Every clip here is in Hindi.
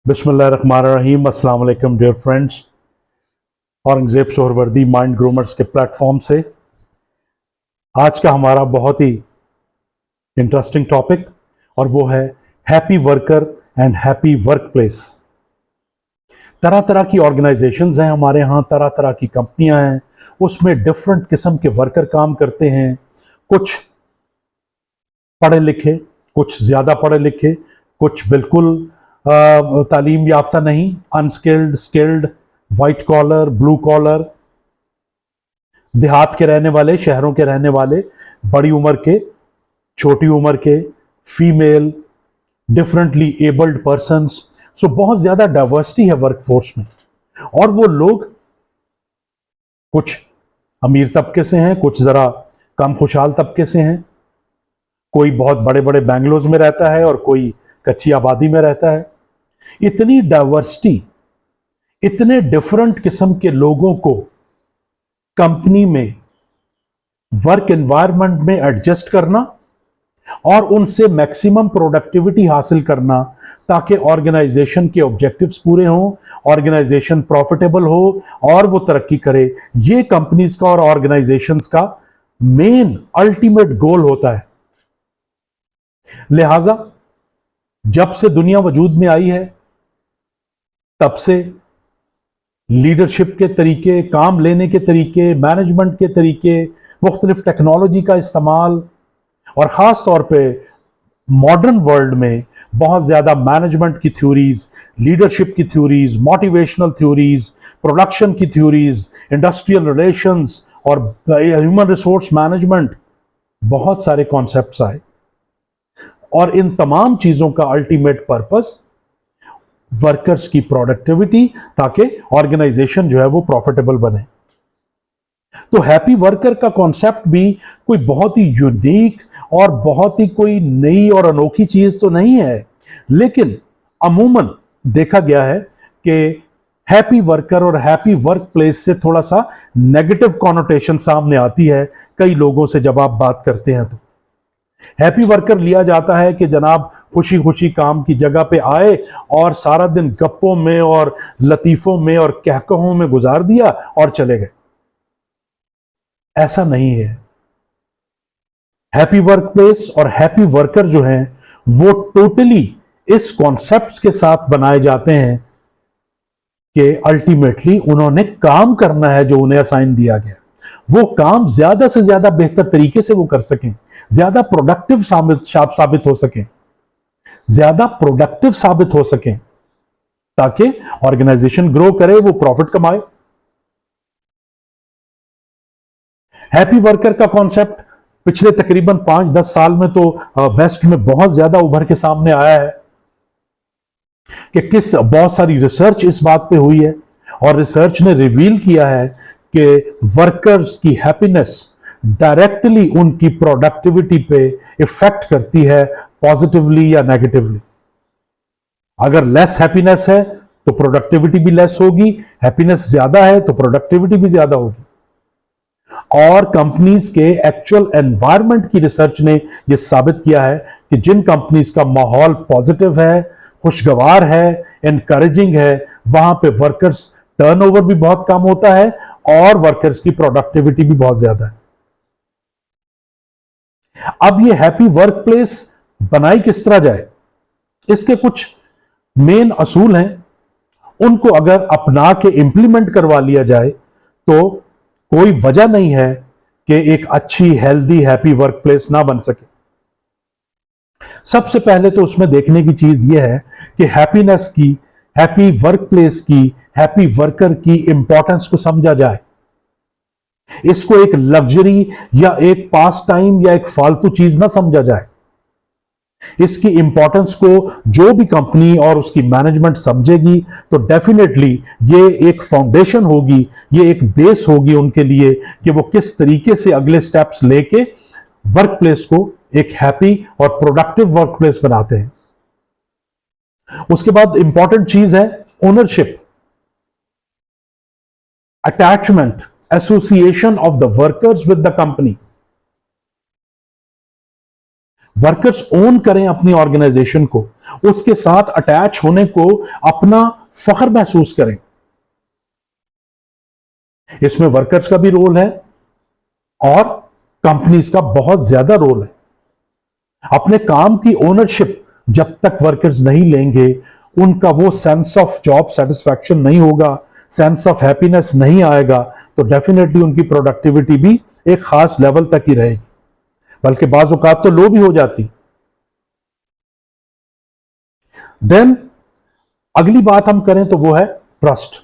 बिस्मिल्लाहिर्रहमानिर्रहीम। अस्सलाम वालेकुम dear friends. Aurangzeb Suhrawardi mind groomers के प्लेटफॉर्म से आज का हमारा बहुत ही इंटरेस्टिंग टॉपिक और वो है happy worker and happy work place. तरह तरह की ऑर्गेनाइजेशंस हैं हमारे यहाँ, तरह तरह की कंपनियां हैं, उसमें डिफरेंट किस्म के वर्कर काम करते हैं। कुछ पढ़े लिखे, कुछ ज़्यादा पढ़े लिखे, कुछ बिल्कुल तालीम याफ्ता नहीं, unskilled, skilled, white collar, blue collar, देहात के रहने वाले, शहरों के रहने वाले, बड़ी उम्र के, छोटी उम्र के, फीमेल, डिफरेंटली एबल्ड पर्सन्स। सो बहुत ज्यादा डाइवर्सिटी है वर्कफोर्स में। और वो लोग कुछ अमीर तबके से हैं, कुछ जरा कम खुशहाल तबके से हैं, कोई बहुत बड़े बड़े बैंगलोर्स में रहता है और कोई कच्ची आबादी में रहता है। इतनी डाइवर्सिटी, इतने डिफरेंट किस्म के लोगों को कंपनी में वर्क एनवायरनमेंट में एडजस्ट करना और उनसे मैक्सिमम प्रोडक्टिविटी हासिल करना ताकि ऑर्गेनाइजेशन के ऑब्जेक्टिव्स पूरे हों, ऑर्गेनाइजेशन प्रॉफिटेबल हो और वो तरक्की करे, ये कंपनीज का और ऑर्गेनाइजेशंस का मेन अल्टीमेट गोल होता है। लिहाजा जब से दुनिया वजूद में आई है तब से लीडरशिप के तरीके, काम लेने के तरीके, मैनेजमेंट के तरीके, मुख्तलिफ टेक्नोलॉजी का इस्तेमाल और ख़ास तौर पे मॉडर्न वर्ल्ड में बहुत ज़्यादा मैनेजमेंट की थ्योरीज, लीडरशिप की थ्योरीज, मोटिवेशनल थ्योरीज, प्रोडक्शन की थ्योरीज, इंडस्ट्रियल रिलेशंस और ह्यूमन रिसोर्स मैनेजमेंट, बहुत सारे कॉन्सेप्ट्स आए। और इन तमाम चीज़ों का अल्टीमेट पर्पस वर्कर्स की प्रोडक्टिविटी, ताकि ऑर्गेनाइजेशन जो है वो प्रॉफिटेबल बने। तो हैप्पी वर्कर का कॉन्सेप्ट भी कोई बहुत ही यूनिक और बहुत ही कोई नई और अनोखी चीज तो नहीं है, लेकिन अमूमन देखा गया है कि हैप्पी वर्कर और हैप्पी वर्क प्लेस से थोड़ा सा नेगेटिव कॉनोटेशन सामने आती है कई लोगों से जब आप बात करते हैं। तो हैप्पी वर्कर लिया जाता है कि जनाब खुशी खुशी काम की जगह पे आए और सारा दिन गप्पों में और लतीफों में और कहकहों में गुजार दिया और चले गए। ऐसा नहीं है। हैप्पी वर्क प्लेस और हैप्पी वर्कर जो हैं वो टोटली इस कॉन्सेप्ट्स के साथ बनाए जाते हैं कि अल्टीमेटली उन्होंने काम करना है जो उन्हें असाइन दिया गया, वो काम ज्यादा से ज्यादा बेहतर तरीके से वो कर सकें, ज्यादा प्रोडक्टिव साबित हो सकें, ज्यादा प्रोडक्टिव साबित हो सकें ताकि ऑर्गेनाइजेशन ग्रो करे, वो प्रॉफिट कमाए। हैप्पी वर्कर का कॉन्सेप्ट पिछले तकरीबन 5-10 साल में तो वेस्ट में बहुत ज्यादा उभर के सामने आया है कि बहुत सारी रिसर्च इस बात पे हुई है और रिसर्च ने रिवील किया है कि वर्कर्स की हैप्पीनेस डायरेक्टली उनकी प्रोडक्टिविटी पे इफेक्ट करती है, पॉजिटिवली या नेगेटिवली। अगर लेस हैप्पीनेस है तो प्रोडक्टिविटी भी लेस होगी, हैप्पीनेस ज्यादा है तो प्रोडक्टिविटी भी ज्यादा होगी। और कंपनीज के एक्चुअल एनवायरनमेंट की रिसर्च ने यह साबित किया है कि जिन कंपनीज का माहौल पॉजिटिव है, खुशगवार है, एनकरेजिंग है, वहां पे वर्कर्स टर्नओवर भी बहुत कम होता है और वर्कर्स की प्रोडक्टिविटी भी बहुत ज्यादा है। अब ये हैप्पी वर्क प्लेस बनाई किस तरह जाए, इसके कुछ मेन असूल हैं। उनको अगर अपना के इंप्लीमेंट करवा लिया जाए तो कोई वजह नहीं है कि एक अच्छी, हेल्दी, हैप्पी वर्क प्लेस ना बन सके। सबसे पहले तो उसमें देखने की चीज यह है कि हैप्पीनेस की, हैप्पी वर्क प्लेस की, हैप्पी वर्कर की इंपॉर्टेंस को समझा जाए। इसको एक लग्जरी या एक पास टाइम या एक फालतू चीज ना समझा जाए। इसकी इंपॉर्टेंस को जो भी कंपनी और उसकी मैनेजमेंट समझेगी तो डेफिनेटली ये एक फाउंडेशन होगी, ये एक बेस होगी उनके लिए कि वो किस तरीके से अगले स्टेप्स लेके वर्क प्लेस को एक हैप्पी और प्रोडक्टिव वर्क प्लेस बनाते हैं। उसके बाद इंपॉर्टेंट चीज है ownership, attachment, association of the workers with the company. Workers own करें अपनी ऑर्गेनाइजेशन को, उसके साथ अटैच होने को अपना फख्र महसूस करें। इसमें वर्कर्स का भी रोल है और कंपनीज का बहुत ज्यादा रोल है। अपने काम की ओनरशिप जब तक वर्कर्स नहीं लेंगे, उनका वो सेंस ऑफ जॉब सेटिस्फैक्शन नहीं होगा, सेंस ऑफ हैप्पीनेस नहीं आएगा, तो डेफिनेटली उनकी प्रोडक्टिविटी भी एक खास लेवल तक ही रहेगी, बल्कि बाज़ औक़ात तो लो भी हो जाती। देन अगली बात हम करें तो वो है ट्रस्ट।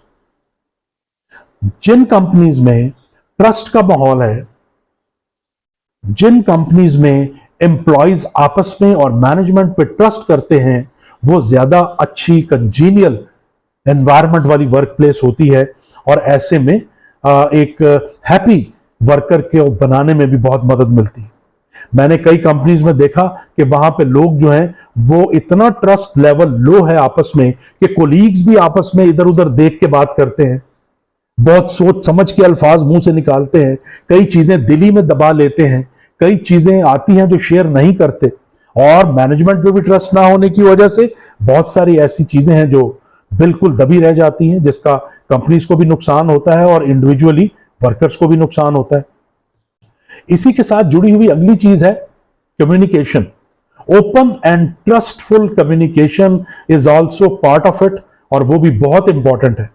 जिन कंपनीज में ट्रस्ट का माहौल है, जिन कंपनीज में एम्प्लॉयज आपस में और मैनेजमेंट पे ट्रस्ट करते हैं, वो ज्यादा अच्छी कंजीनियल एनवायरनमेंट वाली वर्क प्लेस होती है, और ऐसे में एक हैप्पी वर्कर के बनाने में भी बहुत मदद मिलती है। मैंने कई कंपनीज में देखा कि वहां पे लोग जो हैं वो इतना ट्रस्ट लेवल लो है आपस में कि कोलीग्स भी आपस में इधर उधर देख के बात करते हैं, बहुत सोच समझ के अल्फाज मुंह से निकालते हैं, कई चीजें दिली में दबा लेते हैं, कई चीजें आती हैं जो शेयर नहीं करते, और मैनेजमेंट पे भी ट्रस्ट ना होने की वजह से बहुत सारी ऐसी चीजें हैं जो बिल्कुल दबी रह जाती हैं, जिसका कंपनीज को भी नुकसान होता है और इंडिविजुअली वर्कर्स को भी नुकसान होता है। इसी के साथ जुड़ी हुई अगली चीज है communication. Open and trustful communication is also part of it, और वो भी बहुत इंपॉर्टेंट है।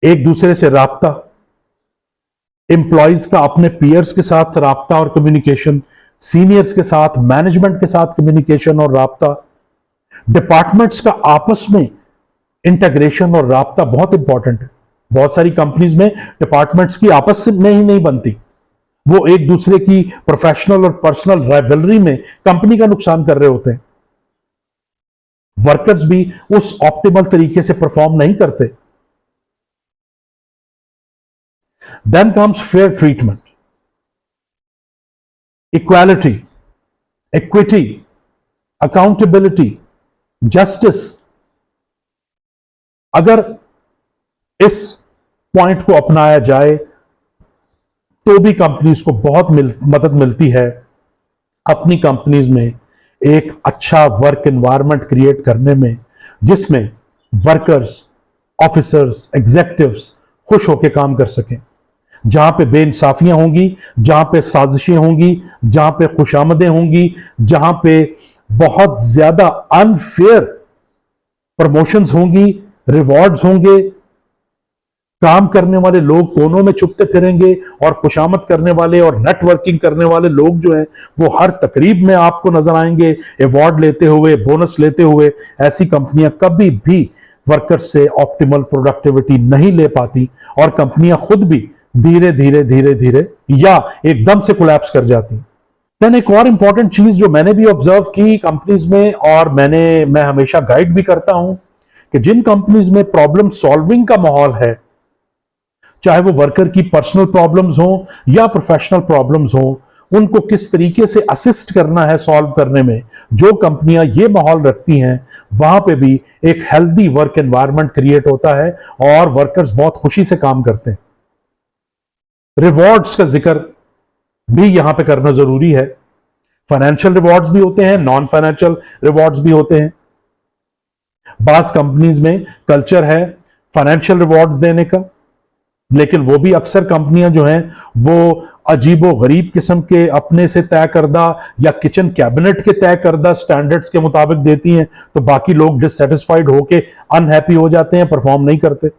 एक दूसरे से राब्ता, एम्प्लॉयज का अपने पीयर्स के साथ राब्ता और कम्युनिकेशन, सीनियर्स के साथ, मैनेजमेंट के साथ कम्युनिकेशन और राब्ता, डिपार्टमेंट्स का आपस में इंटीग्रेशन और राब्ता बहुत इंपॉर्टेंट है। बहुत सारी कंपनीज में डिपार्टमेंट्स की आपस में ही नहीं बनती, वो एक दूसरे की प्रोफेशनल और पर्सनल राइवलरी में कंपनी का नुकसान कर रहे होते हैं। वर्कर्स भी उस ऑप्टिमल तरीके से परफॉर्म नहीं करते। Then comes fair treatment, equality, equity, accountability, justice. अगर इस पॉइंट को अपनाया जाए तो भी कंपनीज को बहुत मदद मिलती है अपनी कंपनीज में एक अच्छा वर्क एनवायरनमेंट क्रिएट करने में, जिसमें वर्कर्स, ऑफिसर्स, एग्जीक्यूटिव्स खुश होकर काम कर सकें, जहां पे बेइंसाफियां होंगी, जहां पे साजिशें होंगी, जहां पे खुशामदें होंगी, जहां पे बहुत ज्यादा अनफेयर प्रमोशंस होंगी, रिवॉर्ड्स होंगे, काम करने वाले लोग कोनों में छुपते फिरेंगे, और खुशामद करने वाले और नेटवर्किंग करने वाले लोग जो हैं वो हर तकरीब में आपको नजर आएंगे अवार्ड लेते हुए, बोनस लेते हुए। ऐसी कंपनियां कभी भी वर्कर्स से ऑप्टिमल प्रोडक्टिविटी नहीं ले पाती, और कंपनियां खुद भी धीरे धीरे धीरे धीरे या एकदम से कोलैप्स कर जाती। देन एक और इंपॉर्टेंट चीज जो मैंने भी ऑब्जर्व की कंपनीज में, और मैं हमेशा गाइड भी करता हूं, कि जिन कंपनीज में प्रॉब्लम सॉल्विंग का माहौल है, चाहे वो वर्कर की पर्सनल प्रॉब्लम्स हो या प्रोफेशनल प्रॉब्लम्स हो, उनको किस तरीके से असिस्ट करना है सॉल्व करने में, जो कंपनियां ये माहौल रखती हैं, वहां पे भी एक हेल्दी वर्क एनवायरनमेंट क्रिएट होता है और वर्कर्स बहुत खुशी से काम करते हैं। रिवॉर्ड्स का जिक्र भी यहां पे करना जरूरी है। फाइनेंशियल रिवॉर्ड्स भी होते हैं, नॉन फाइनेंशियल रिवॉर्ड्स भी होते हैं। बास कंपनीज में कल्चर है फाइनेंशियल रिवॉर्ड्स देने का, लेकिन वो भी अक्सर कंपनियां जो हैं वो अजीबो गरीब किस्म के अपने से तय करदा या किचन कैबिनेट के तय करदा स्टैंडर्ड्स के मुताबिक देती हैं, तो बाकी लोग डिससेटिस्फाइड होके अनहैप्पी हो जाते हैं, परफॉर्म नहीं करते,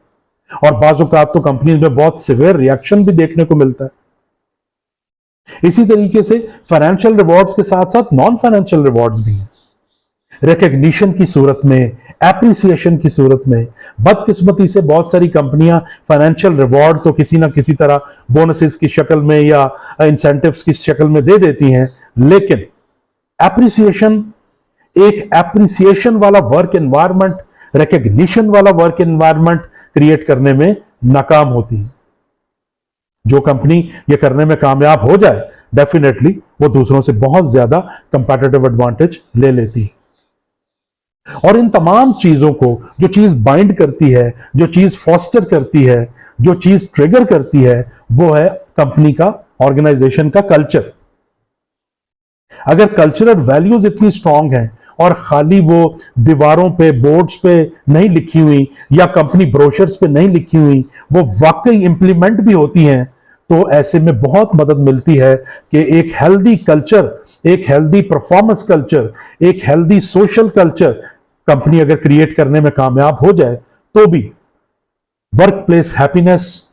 और बाज़ औक़ात तो कंपनीज में बहुत सिवियर रिएक्शन भी देखने को मिलता है। इसी तरीके से फाइनेंशियल रिवॉर्ड्स के साथ साथ नॉन फाइनेंशियल रिवॉर्ड्स भी हैं, रिकग्निशन की सूरत में, एप्रिसिएशन की सूरत में। बदकिस्मती से बहुत सारी कंपनियां फाइनेंशियल रिवॉर्ड तो किसी ना किसी तरह बोनसेस की शक्ल में या इंसेंटिव्स की शक्ल में दे देती हैं, लेकिन एप्रिसिएशन, एक एप्रिसिएशन वाला वर्क एनवायरनमेंट, रिकग्निशन वाला वर्क एनवायरनमेंट क्रिएट करने में नाकाम होती है। जो कंपनी ये करने में कामयाब हो जाए, डेफिनेटली वो दूसरों से बहुत ज्यादा कंपैटिटिव एडवांटेज ले लेती है। और इन तमाम चीजों को, जो चीज बाइंड करती है, जो चीज फॉस्टर करती है, जो चीज ट्रिगर करती है, वो है कंपनी का ऑर्गेनाइजेशन का कल्चर। अगर कल्चरल वैल्यूज इतनी स्ट्रांग हैं और खाली वो दीवारों पे, बोर्ड्स पे नहीं लिखी हुई या कंपनी ब्रोशर्स पे नहीं लिखी हुई, वो वाकई इंप्लीमेंट भी होती हैं, तो ऐसे में बहुत मदद मिलती है कि एक हेल्दी कल्चर, एक हेल्दी परफॉर्मेंस कल्चर, एक हेल्दी सोशल कल्चर कंपनी अगर क्रिएट करने में कामयाब हो जाए तो भी work place happiness,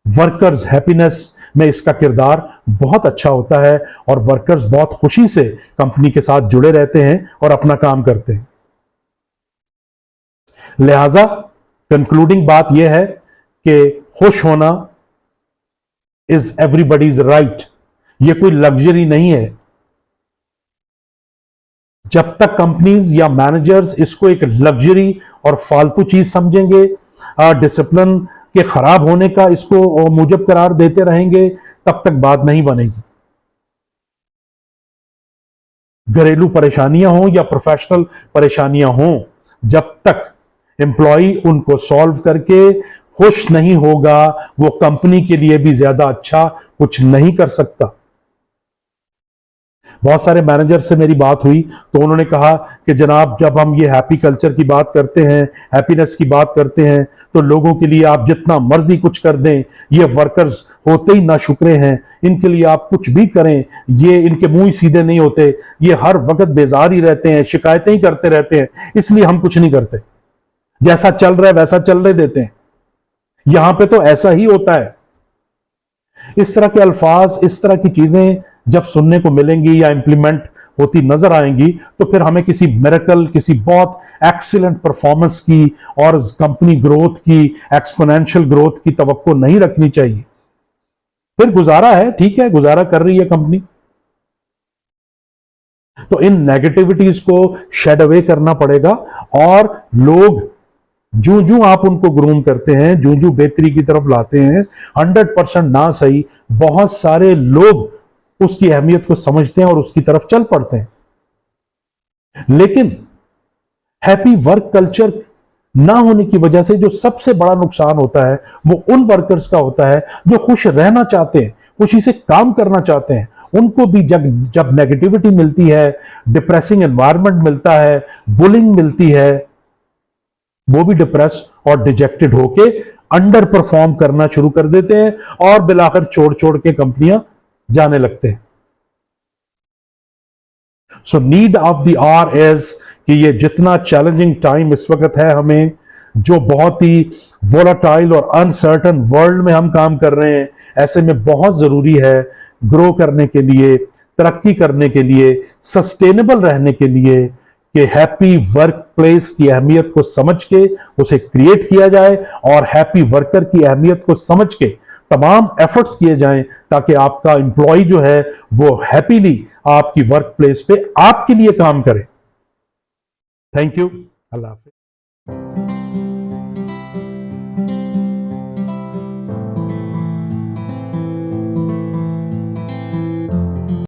workers happiness में इसका किरदार बहुत अच्छा होता है और वर्कर्स बहुत खुशी से कंपनी के साथ जुड़े रहते हैं और अपना काम करते हैं। लिहाजा कंक्लूडिंग बात यह है कि खुश होना इज एवरीबडीज राइट, यह कोई लग्जरी नहीं है। जब तक कंपनीज या मैनेजर्स इसको एक लग्जरी और फालतू चीज समझेंगे, डिसिप्लिन के खराब होने का इसको मूजब करार देते रहेंगे, तब तक बात नहीं बनेगी। घरेलू परेशानियां हों या प्रोफेशनल परेशानियां हों, जब तक एम्प्लॉय उनको सॉल्व करके खुश नहीं होगा, वो कंपनी के लिए भी ज्यादा अच्छा कुछ नहीं कर सकता। बहुत सारे मैनेजर से मेरी बात हुई तो उन्होंने कहा कि जनाब, जब हम ये हैप्पी कल्चर की बात करते हैं, हैप्पीनेस की बात करते हैं, तो लोगों के लिए आप जितना मर्जी कुछ कर दें, ये वर्कर्स होते ही ना शुक्रे हैं, इनके लिए आप कुछ भी करें, ये इनके मुंह ही सीधे नहीं होते, ये हर वक्त बेजार ही रहते हैं, शिकायतें ही करते रहते हैं, इसलिए हम कुछ नहीं करते, जैसा चल रहा है वैसा चलने देते हैं। यहां पे तो ऐसा ही होता है। इस तरह के अल्फाज, इस तरह की चीजें जब सुनने को मिलेंगी या इंप्लीमेंट होती नजर आएंगी, तो फिर हमें किसी मिरेकल, किसी बहुत एक्सीलेंट परफॉर्मेंस की और कंपनी ग्रोथ की, एक्सपोनेंशियल ग्रोथ की तवक्को नहीं रखनी चाहिए। फिर गुजारा है, ठीक है, गुजारा कर रही है कंपनी, तो इन नेगेटिविटीज को शेड अवे करना पड़ेगा और लोग जूं जूं आप उनको ग्रूम करते हैं, जूं जूं बेहतरी की तरफ लाते हैं, 100% ना सही, बहुत सारे लोग उसकी अहमियत को समझते हैं और उसकी तरफ चल पड़ते हैं। लेकिन हैप्पी वर्क कल्चर ना होने की वजह से जो सबसे बड़ा नुकसान होता है वो उन वर्कर्स का होता है जो खुश रहना चाहते हैं, खुशी से काम करना चाहते हैं। उनको भी जब नेगेटिविटी मिलती है, डिप्रेसिंग एनवायरनमेंट मिलता है, बुलिंग मिलती है, वो भी डिप्रेस और डिजेक्टेड होके अंडर परफॉर्म करना शुरू कर देते हैं और बिलाखिर छोड़ छोड़ के कंपनियां जाने लगते हैं। So need of the our is कि ये जितना चैलेंजिंग टाइम इस वक्त है, हमें जो बहुत ही वोलाटाइल और अनसर्टन वर्ल्ड में हम काम कर रहे हैं, ऐसे में बहुत जरूरी है ग्रो करने के लिए, तरक्की करने के लिए, सस्टेनेबल रहने के लिए कि हैप्पी वर्क प्लेस की अहमियत को समझ के उसे क्रिएट किया जाए और हैप्पी वर्कर की अहमियत को समझ के तमाम एफर्ट्स किए जाएं ताकि आपका एम्प्लॉय जो है वो हैप्पीली आपकी वर्क प्लेस पे आपके लिए काम करे। Thank you. Allah Hafiz.